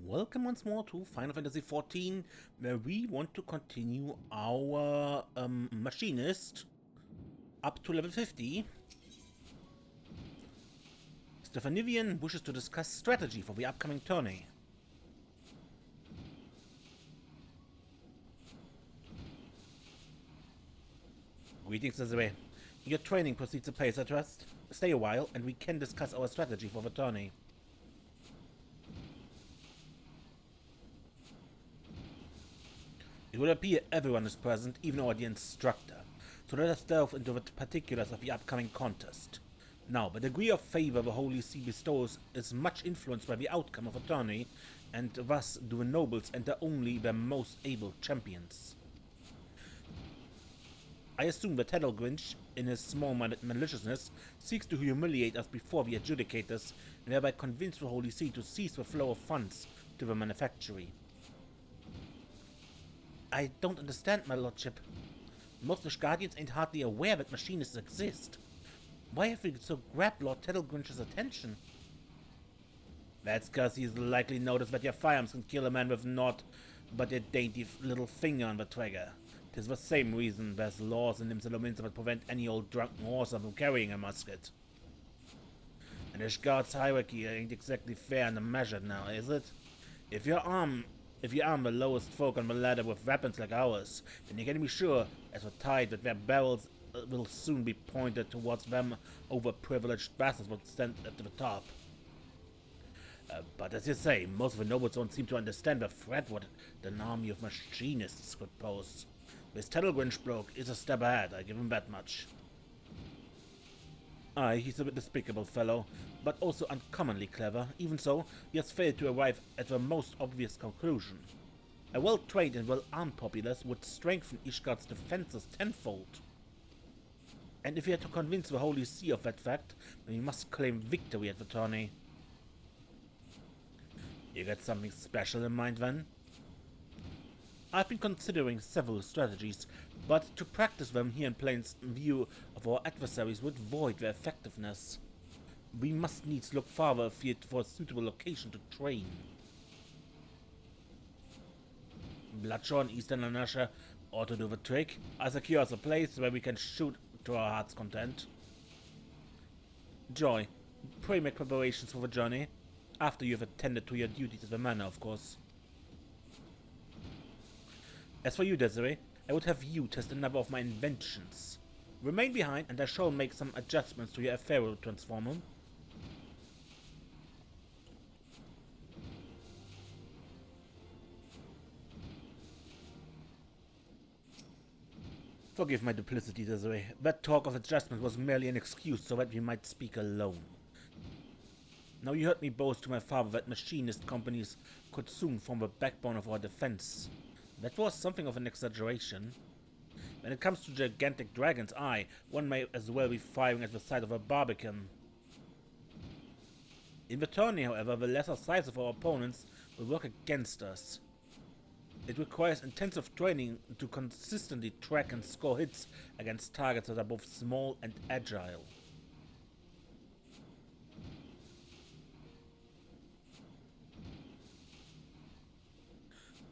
Welcome once more to Final Fantasy XIV, where we want to continue our machinist up to level 50. Stephanivian wishes to discuss strategy for the upcoming tourney. Greetings, Desiree. Your training proceeds apace, I trust. Stay a while, and we can discuss our strategy for the tourney. It would appear everyone is present, even our dear instructor, so let us delve into the particulars of the upcoming contest. Now, the degree of favor the Holy See bestows is much influenced by the outcome of a tourney, and thus do the nobles enter only their most able champions. I assume that Grinch, in his small-minded maliciousness, seeks to humiliate us before the adjudicators, and thereby convince the Holy See to cease the flow of funds to the manufactory. I don't understand, my lordship. Most Guardians ain't hardly aware that machinists exist. Why have we so grabbed Lord Grinch's attention? That's cause he's likely noticed that your firearms can kill a man with naught but a dainty little finger on the trigger. 'Tis the same reason there's laws in Nimsalomins that prevent any old drunken horseman from carrying a musket. And the Guard's hierarchy ain't exactly fair and measured now, is it? If you arm the lowest folk on the ladder with weapons like ours, then you can be sure as the tide that their barrels will soon be pointed towards them overprivileged bastards will stand at the top. But as you say, most of the nobles don't seem to understand the threat what an army of machinists could pose. This Grinch bloke is a step ahead, I give him that much. Aye, he's a despicable fellow, but also uncommonly clever. Even so, he has failed to arrive at the most obvious conclusion. A well-trained and well-armed populace would strengthen Ishgard's defenses tenfold. And if we are to convince the Holy See of that fact, then we must claim victory at the tourney. You got something special in mind, then? I've been considering several strategies, but to practice them here in plain view of our adversaries would void their effectiveness. We must needs look farther afield for a suitable location to train. Bloodshaw and Eastern Lanasha ought to do the trick. I secure us a place where we can shoot to our heart's content. Joy, pray make preparations for the journey, after you have attended to your duties at the manor, of course. As for you, Desiree, I would have you test another of my inventions. Remain behind, and I shall make some adjustments to your Aphero transformer. Forgive my duplicity, Desiree. That talk of adjustment was merely an excuse so that we might speak alone. Now you heard me boast to my father that machinist companies could soon form the backbone of our defense. That was something of an exaggeration. When it comes to gigantic dragons, one may as well be firing at the side of a barbican. In the tourney, however, the lesser size of our opponents will work against us. It requires intensive training to consistently track and score hits against targets that are both small and agile.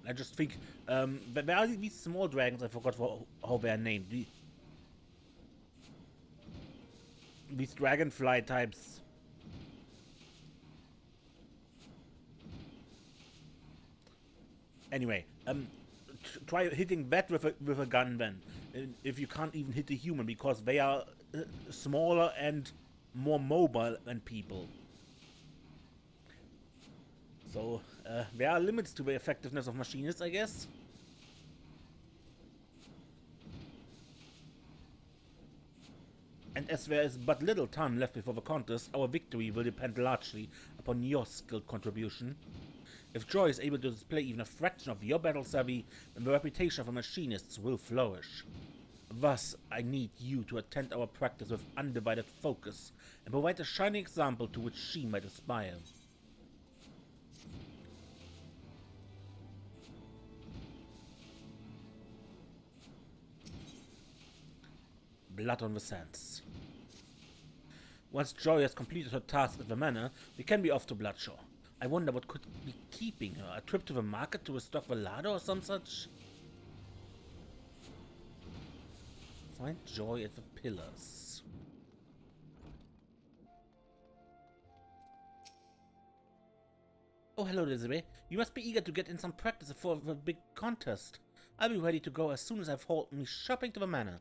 I just think, there are these small dragons, I forgot how they are named. These dragonfly types. Anyway, try hitting that with a gun then. If you can't even hit a human, because they are smaller and more mobile than people. So, there are limits to the effectiveness of machinists, I guess. And as there is but little time left before the contest, our victory will depend largely upon your skilled contribution. If Joy is able to display even a fraction of your battle savvy, then the reputation of our machinists will flourish. Thus, I need you to attend our practice with undivided focus, and provide a shining example to which she might aspire. Blood on the sands. Once Joy has completed her task at the manor, we can be off to Bloodshaw. I wonder what could be keeping her. A trip to the market to restock the larder or some such? Find joy at the pillars. Oh, hello, Desiree. You must be eager to get in some practice for the big contest. I'll be ready to go as soon as I've hauled me shopping to the manor.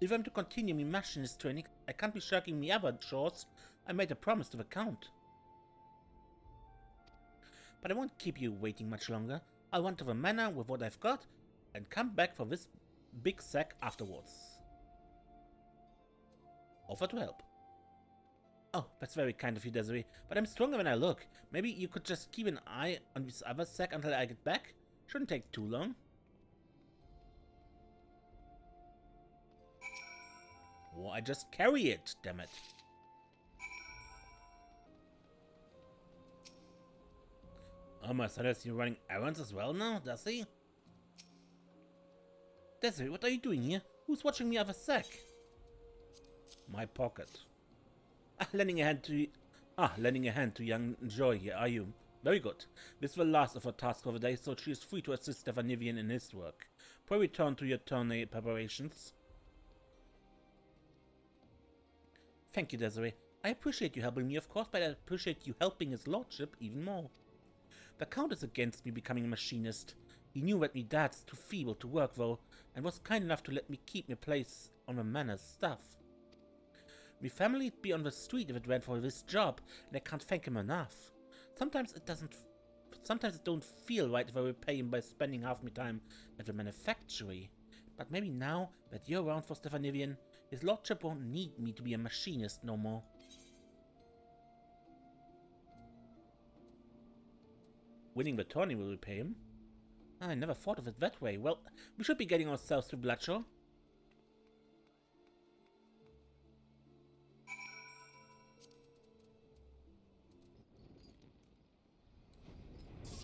If I'm to continue me machinist training, I can't be shirking me other chores. I made a promise to the Count. But I won't keep you waiting much longer. I'll run to the manor with what I've got and come back for this big sack afterwards. Offer to help. Oh, that's very kind of you, Desiree, but I'm stronger than I look. Maybe you could just keep an eye on this other sack until I get back? Shouldn't take too long. Oh, I just carry it, damn it. Oh, my son has you running errands as well now, does he? Desiree, what are you doing here? Who's watching me have a sack? My pocket. Lending a hand to young Joy here, are you? Very good. This is the last of her tasks for the day, so she is free to assist Stefanivian in his work. Pray return to your tourney preparations. Thank you, Desiree. I appreciate you helping me, of course, but I appreciate you helping his lordship even more. The Count is against me becoming a machinist. He knew that me dad's too feeble to work, though, and was kind enough to let me keep my place on the manor's staff. Me family'd be on the street if it went for this job, and I can't thank him enough. Sometimes it don't feel right if I repay him by spending half my time at the manufactory. But maybe now that you're around for Stefanivian, his lordship won't need me to be a machinist no more. Winning the tourney will repay him. I never thought of it that way. Well, we should be getting ourselves to Bloodshaw.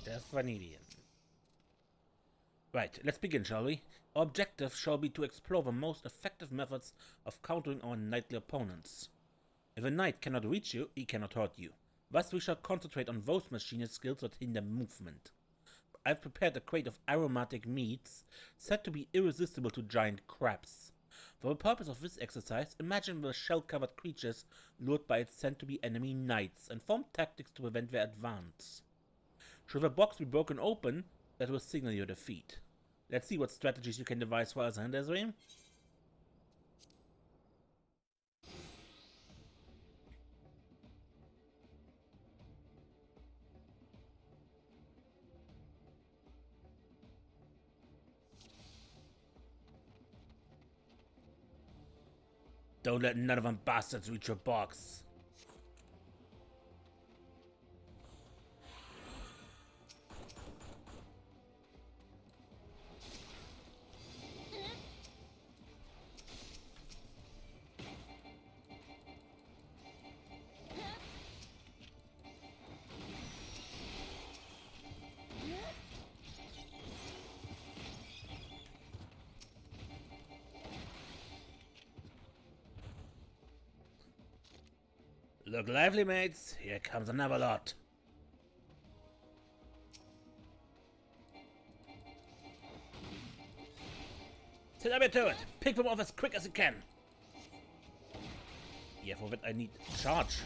Stefanivian. Right, let's begin, shall we? Our objective shall be to explore the most effective methods of countering our knightly opponents. If a knight cannot reach you, he cannot hurt you. Thus we shall concentrate on those machinist skills that hinder movement. I've prepared a crate of aromatic meats, said to be irresistible to giant crabs. For the purpose of this exercise, imagine the shell-covered creatures lured by its scent to be enemy knights, and form tactics to prevent their advance. Should the box be broken open, that will signal your defeat. Let's see what strategies you can devise for us, Desiree. Don't let none of them bastards reach your box. Look lively, mates. Here comes another lot. Sit up to it. Pick them off as quick as you can. Yeah, for that I need charge.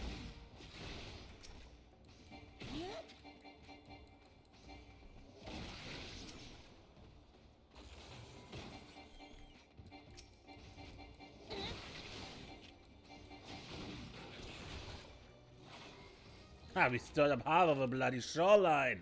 Ah, we stirred up half of a bloody shoreline.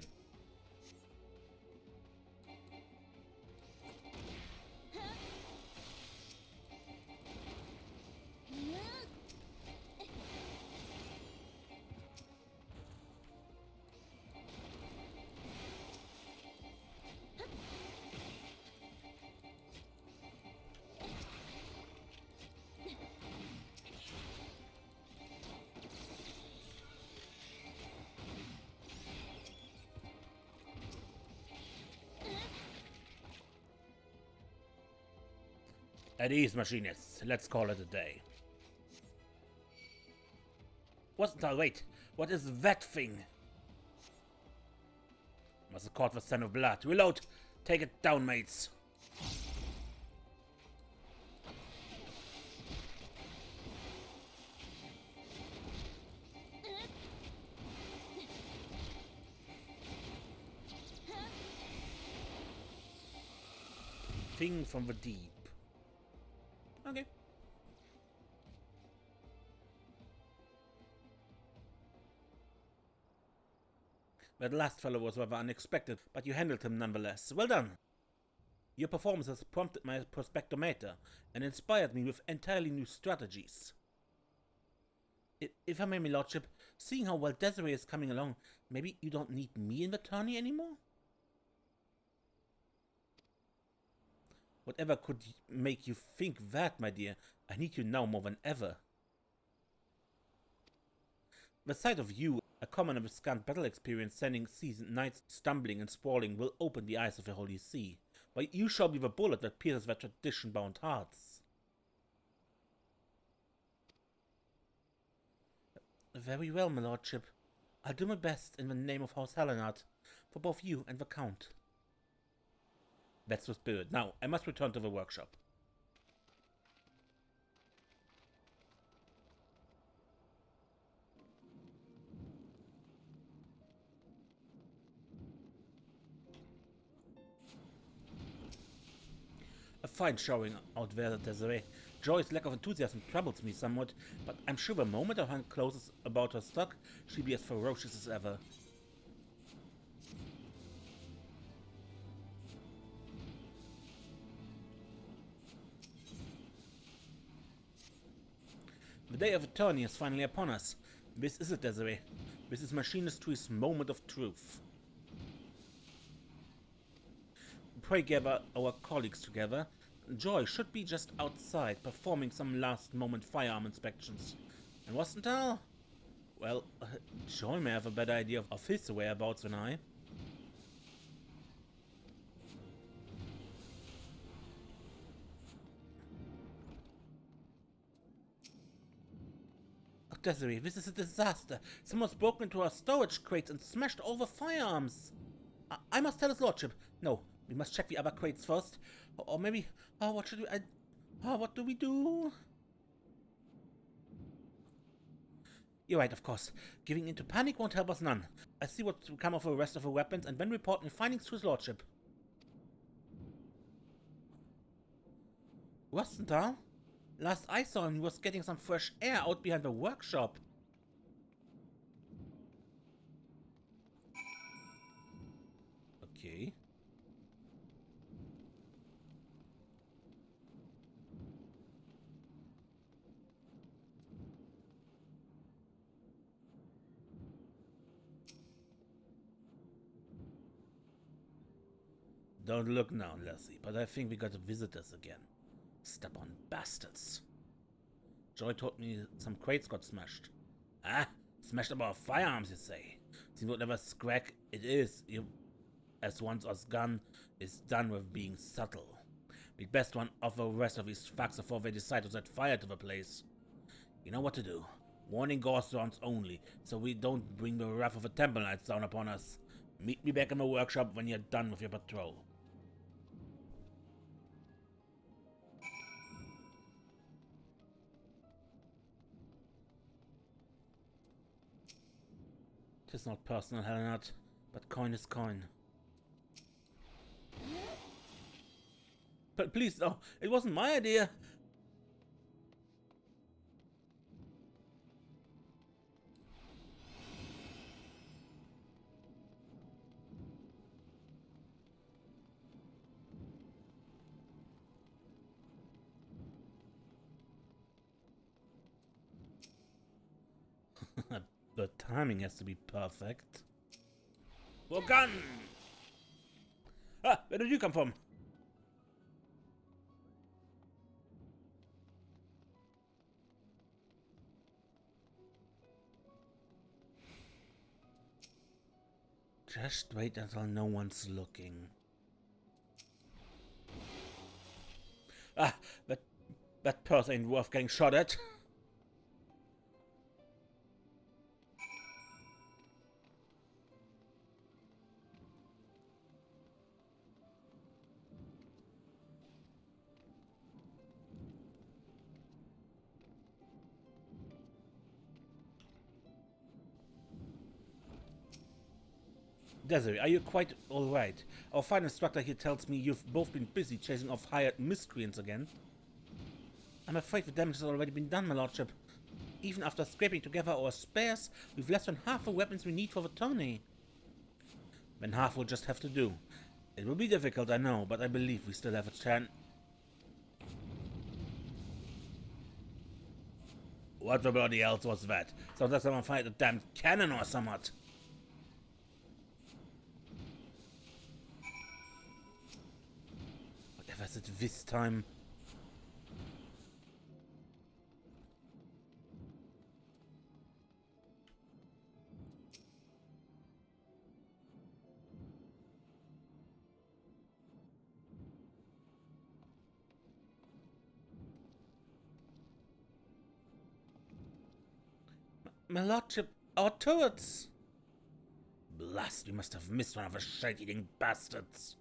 At ease, machinists. Let's call it a day. Wait. What is that thing? Was have caught the scent of blood. Reload! Take it down, mates! Thing from the deep. Okay. That last fellow was rather unexpected, but you handled him nonetheless. Well done! Your performance has prompted my prospectometer and inspired me with entirely new strategies. If I may, my lordship, seeing how well Desiree is coming along, maybe you don't need me in the tourney anymore? Whatever could make you think that, my dear? I need you now more than ever. The sight of you, a commoner with scant battle experience, sending seasoned knights stumbling and sprawling, will open the eyes of the Holy See. But you shall be the bullet that pierces their tradition-bound hearts. Very well, my lordship. I'll do my best in the name of House Helenard, for both you and the Count. That's the spirit. Now, I must return to the workshop. A fine showing out there, Desiree. Joy's lack of enthusiasm troubles me somewhat, but I'm sure the moment her hand closes about her stock, she'll be as ferocious as ever. The day of the tourney is finally upon us. This is it, Desiree. This is Machinist 2's moment of truth. Pray gather our colleagues together. Joy should be just outside, performing some last-moment firearm inspections. And Rosenthal? Well, Joy may have a better idea of his whereabouts than I. Oh, Desiree, this is a disaster. Someone's broken into our storage crates and smashed all the firearms. I must tell his lordship. No, we must check the other crates first. Or maybe... what should we... what do we do? You're right, of course. Giving into panic won't help us none. I see what will come of the rest of the weapons and then report my findings to his lordship. Rosenthal? Last I saw him, he was getting some fresh air out behind the workshop. Okay. Don't look now, Lassie, but I think we got visitors again. Stubborn bastards. Joy told me some crates got smashed. Ah, smashed about firearms, you say? Seems whatever scrag it is, as once us gun is done with being subtle. We'd best one off the rest of these facts before they decide to set fire to the place. You know what to do. Warning ghost rounds only, so we don't bring the wrath of the Temple Knights down upon us. Meet me back in the workshop when you're done with your patrol. Tis not personal, Helenard, but coin is coin. But please, no, it wasn't my idea. The timing has to be perfect. For gun! Ah, where did you come from? Just wait until no one's looking. Ah, that purse ain't worth getting shot at. Desiree, are you quite alright? Our fine instructor here tells me you've both been busy chasing off hired miscreants again. I'm afraid the damage has already been done, my lordship. Even after scraping together our spares, we've less than half the weapons we need for the tourney. Then half will just have to do. It will be difficult, I know, but I believe we still have a chance. What the bloody else was that? Sounds like someone fired a damn cannon or something. Whatever is it this time? My lordship, our turrets! Blast, we must have missed one of the shite-eating bastards.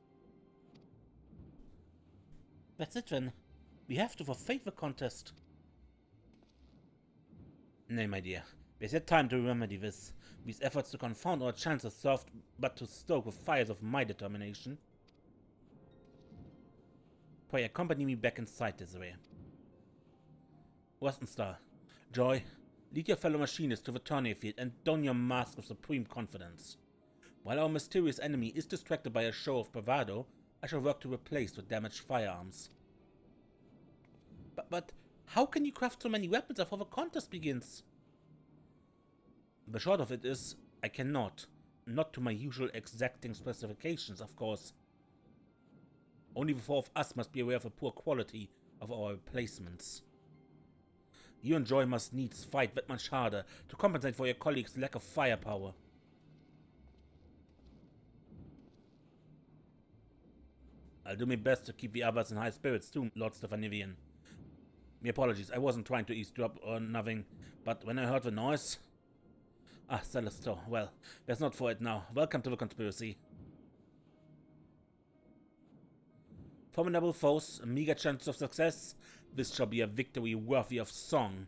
That's it then. We have to forfeit the contest. Nay, my dear. There's yet time to remedy this. These efforts to confound our chances served but to stoke the fires of my determination. Pray accompany me back inside, Desiree. Western Star, Joy, lead your fellow machinists to the tourney field and don your mask of supreme confidence. While our mysterious enemy is distracted by a show of bravado, I shall work to replace the damaged firearms. But how can you craft so many weapons before the contest begins? The short of it is, I cannot. Not to my usual exacting specifications, of course. Only the four of us must be aware of the poor quality of our replacements. You and Joy must needs fight that much harder to compensate for your colleagues' lack of firepower. I'll do my best to keep the others in high spirits too, Lord Stephanivian. My apologies, I wasn't trying to eavesdrop or nothing, but when I heard the noise... Ah, Celestor, well, there's not for it now. Welcome to the conspiracy. Formidable foes, a meager chance of success. This shall be a victory worthy of song.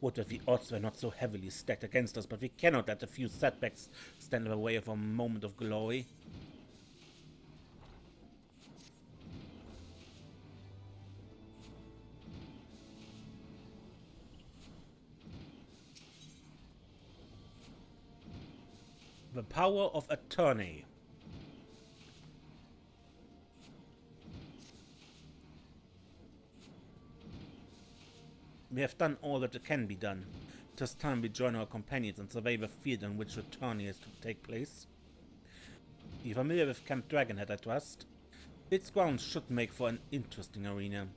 What if the odds were not so heavily stacked against us, but we cannot let a few setbacks stand in the way of a moment of glory. The power of a tourney. We have done all that can be done. It is time we join our companions and survey the field on which the tourney is to take place. You're familiar with Camp Dragonhead, I trust? Its grounds should make for an interesting arena.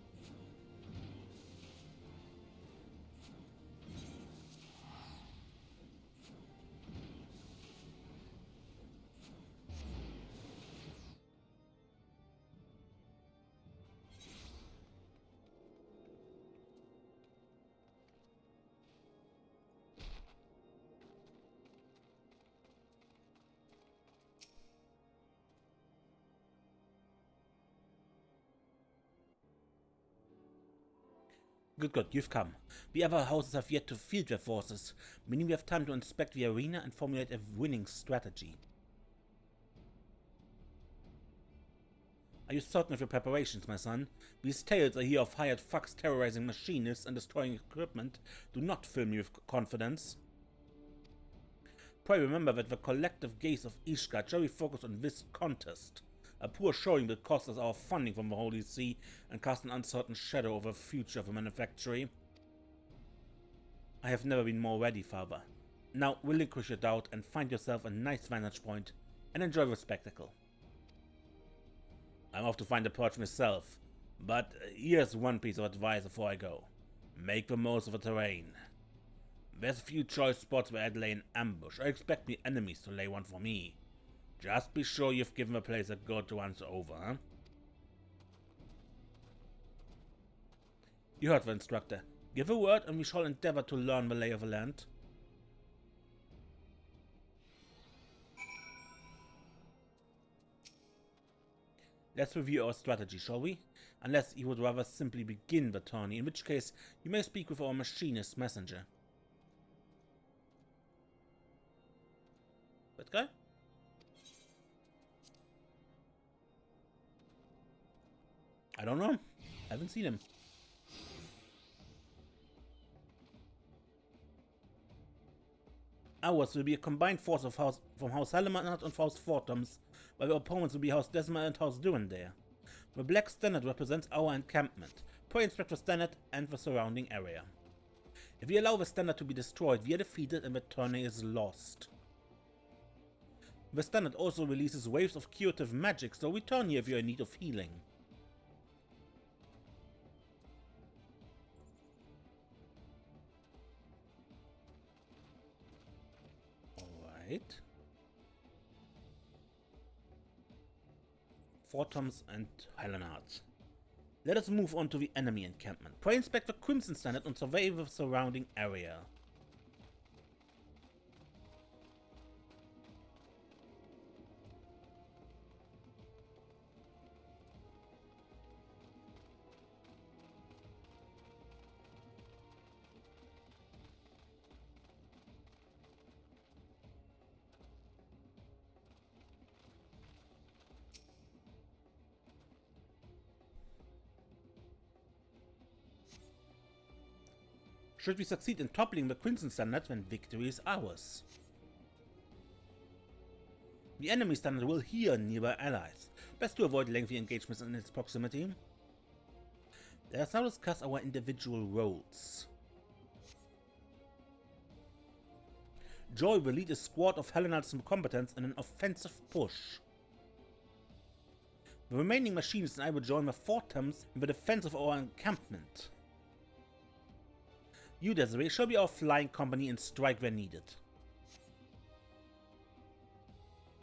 Good, you've come. The other houses have yet to field their forces, meaning we have time to inspect the arena and formulate a winning strategy. Are you certain of your preparations, my son? These tales I hear of hired fucks terrorizing machinists and destroying equipment do not fill me with confidence. Pray remember that the collective gaze of Ishgard shall be focused on this contest. A poor showing will cost us our funding from the Holy See and cast an uncertain shadow over the future of the manufactory. I have never been more ready, Father. Now relinquish your doubt and find yourself a nice vantage point and enjoy the spectacle. I'm off to find the perch myself, but here's one piece of advice before I go. Make the most of the terrain. There's a few choice spots where I'd lay an ambush. I expect the enemies to lay one for me. Just be sure you've given the place a good once over, huh? You heard the instructor. Give a word and we shall endeavor to learn the lay of the land. Let's review our strategy, shall we? Unless you would rather simply begin the tourney, in which case you may speak with our machinist messenger. That guy? I don't know. I haven't seen him. Ours will be a combined force of from House Hellemann and House Fortums, while the opponents will be House Desma and House Durandare. The black standard represents our encampment. Pray inspect the standard and the surrounding area. If we allow the standard to be destroyed, we are defeated and the tourney is lost. The standard also releases waves of curative magic, so return here if you are in need of healing. Alright. Fortums and Highlandhards. Let us move on to the enemy encampment. Pray inspect the Crimson Standard and survey the surrounding area. Should we succeed in toppling the Crimson Standard, then victory is ours. The enemy standard will heal nearby allies. Best to avoid lengthy engagements in its proximity. Let us now discuss our individual roles. Joy will lead a squad of Hellenard's combatants in an offensive push. The remaining machinists and I will join the Fortums in the defense of our encampment. You, Desiree, shall be our flying company and strike where needed.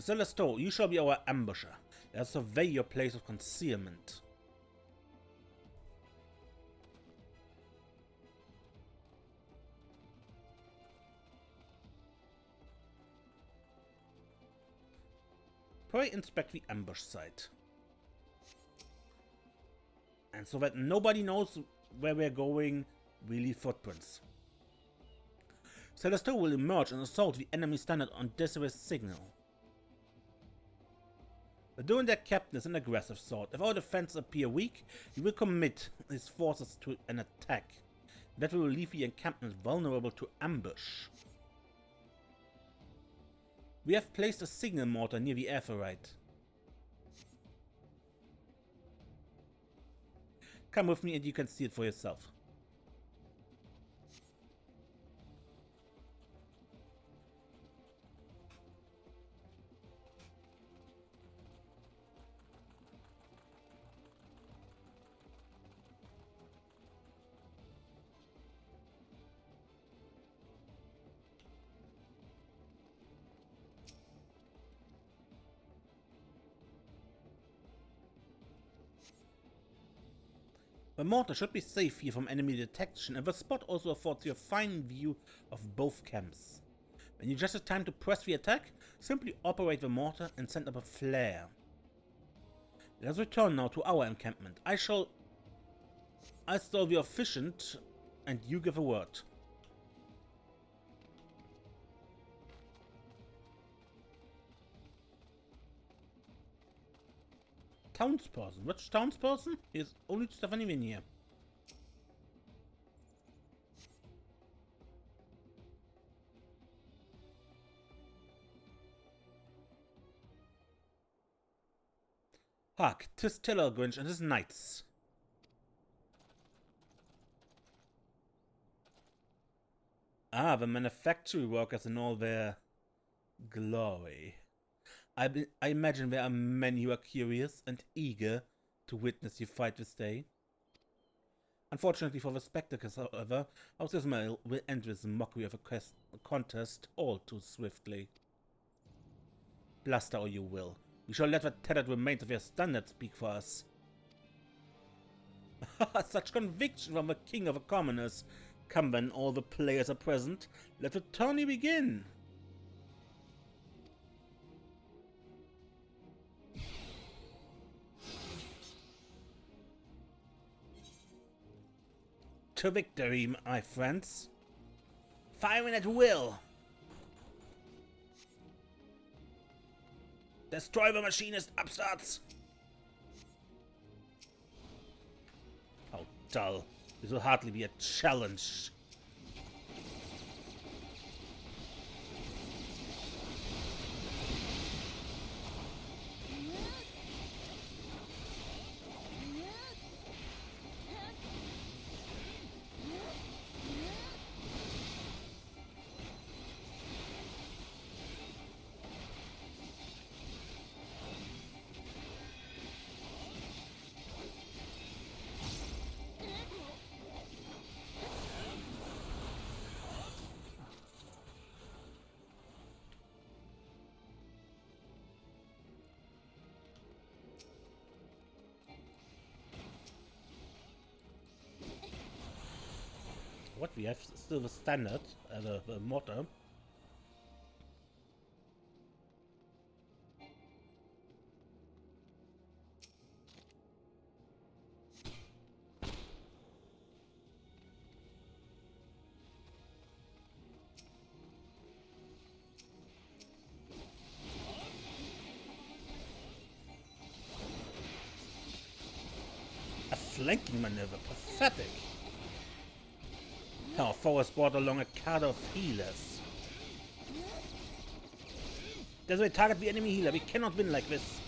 Celestor, you shall be our ambusher. Let us survey your place of concealment. Pray inspect the ambush site. And so that nobody knows where we're going, we leave footprints. Celestor will emerge and assault the enemy standard on Desiree's signal. The Durandare captain is an aggressive sort. If our defenses appear weak, he will commit his forces to an attack. That will leave the encampment vulnerable to ambush. We have placed a signal mortar near the Aetheryte. Come with me and you can see it for yourself. The mortar should be safe here from enemy detection, and the spot also affords you a fine view of both camps. When you just have time to press the attack, simply operate the mortar and send up a flare. Let us return now to our encampment. I shall be efficient, and you give a word. Townsperson. Which townsperson? He is only Stephanie Vinier. Hark, 'tis Tellergrinch and his knights. Ah, the manufactory workers in all their glory. I imagine there are many who are curious and eager to witness you fight this day. Unfortunately for the spectators, however, House Ismail will end this mockery of a contest all too swiftly. Bluster all you will. We shall let the tattered remains of your standard speak for us. Such conviction from the king of the commoners. Come then, all the players are present. Let the tourney begin. To victory, my friends. Firing at will. Destroy the machinist upstarts. How dull. This will hardly be a challenge. What we have still the standard, the mortar. A flanking maneuver, pathetic. Our force brought along a card of healers. There's a target the enemy healer. We cannot win like this.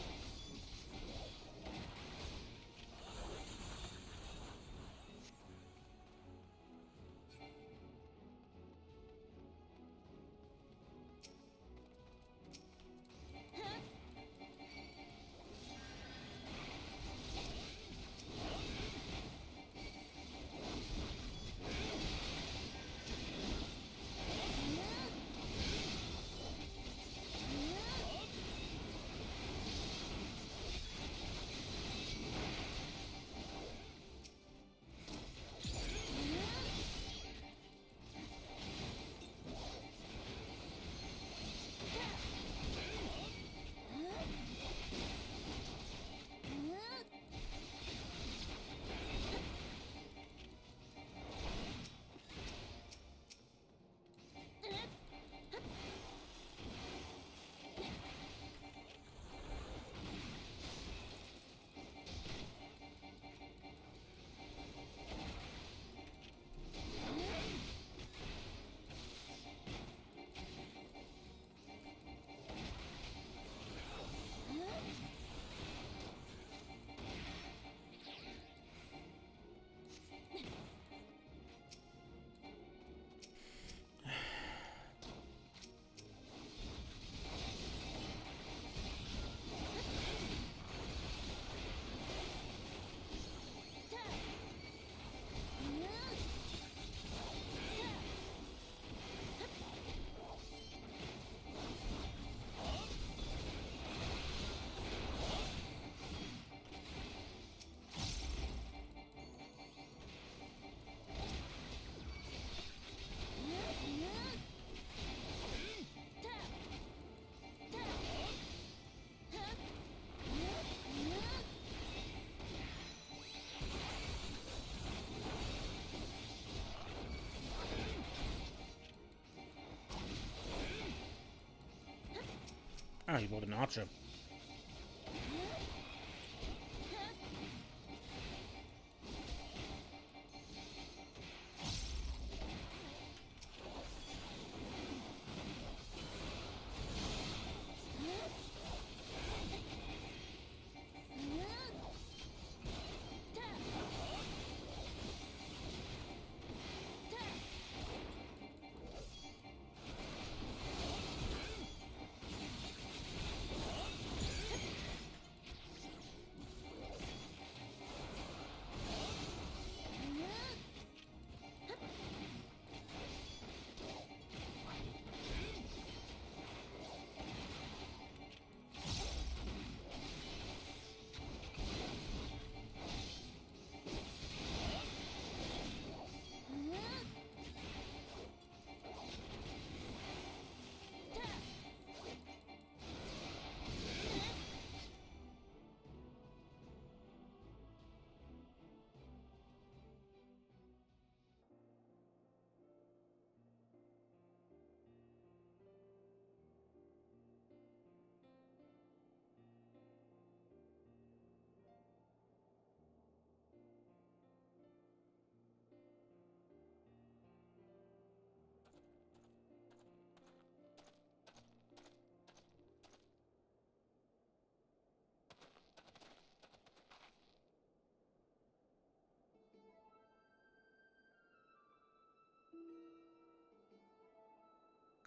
Ah, he bought an archer.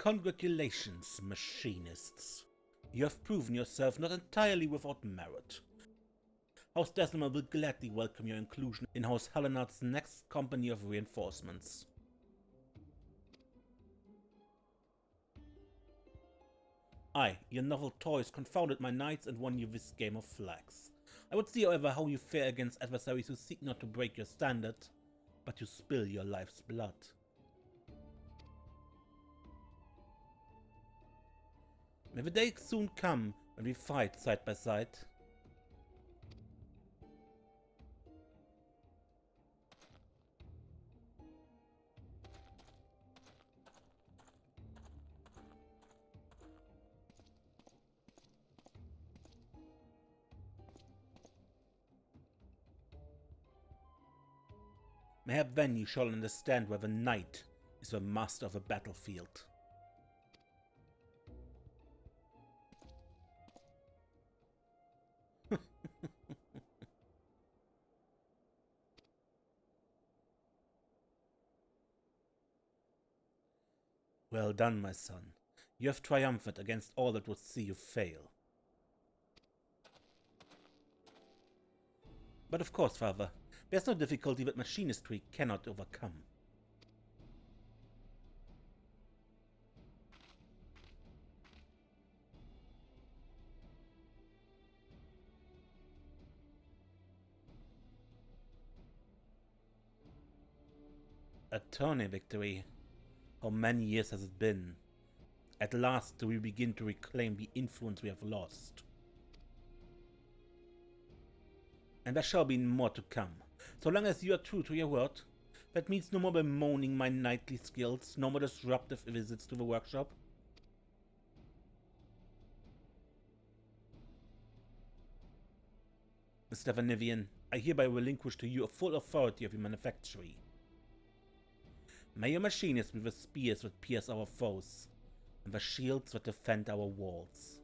Congratulations, machinists. You have proven yourself not entirely without merit. House Decimal will gladly welcome your inclusion in House Helenard's next company of reinforcements. Aye, your novel toys confounded my knights and won you this game of flags. I would see, however, how you fare against adversaries who seek not to break your standard, but to spill your life's blood. May the day soon come when we fight side by side. Mayhap then you shall understand why the knight is the master of a battlefield. Well done, my son. You have triumphed against all that would see you fail. But of course, father, there's no difficulty that machinistry cannot overcome. A Tourney victory. How many years has it been? At last do we begin to reclaim the influence we have lost. And there shall be more to come. So long as you are true to your word, that means no more bemoaning my knightly skills, no more disruptive visits to the workshop. Mr. Vanivian, I hereby relinquish to you a full authority of your manufactory. May your machinists be the spears that pierce our foes, and the shields that defend our walls.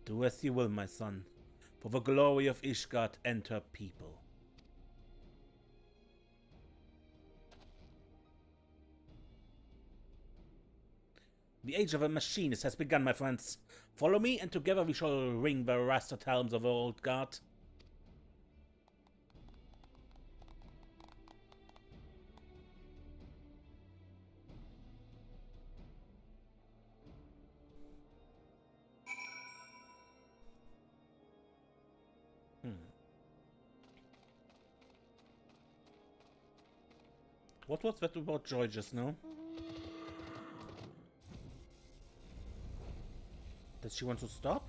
Do as you will, my son, for the glory of Ishgard and her people. The age of a machinist has begun, my friends. Follow me, and together we shall ring the rusted helms of our old guard. What was that about Joy just now? Does she want to stop?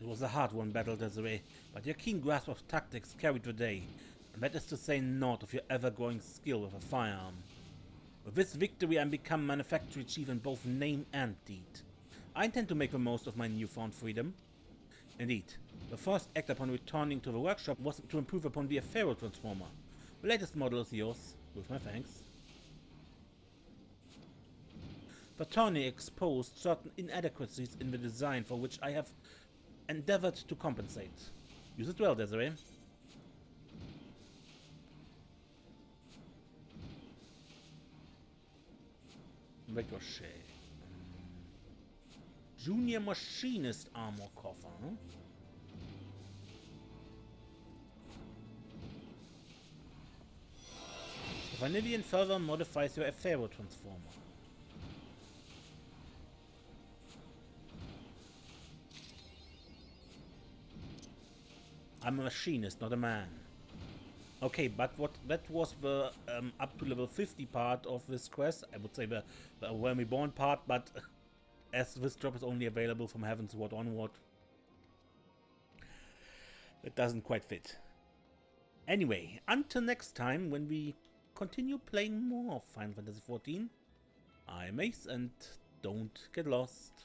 It was a hard-won battle, Desiree, but your keen grasp of tactics carried the day, and that is to say naught of your ever-growing skill with a firearm. With this victory, I become manufactory chief in both name and deed. I intend to make the most of my newfound freedom. Indeed, the first act upon returning to the workshop was to improve upon the Aphero transformer. The latest model is yours, with my thanks. The Tourney exposed certain inadequacies in the design for which I have endeavored to compensate. Use it well, Desiree. Ricochet. Junior Machinist armor coffer, huh? Vanivian further modifies your Aphero transformer. I'm a machinist, not a man. Okay, but that was the up to level 50 part of this quest. I would say the When We Born part, but as this drop is only available from Heaven's Ward onward, it doesn't quite fit. Anyway, until next time when we continue playing more Final Fantasy XIV, I'm Ace and don't get lost.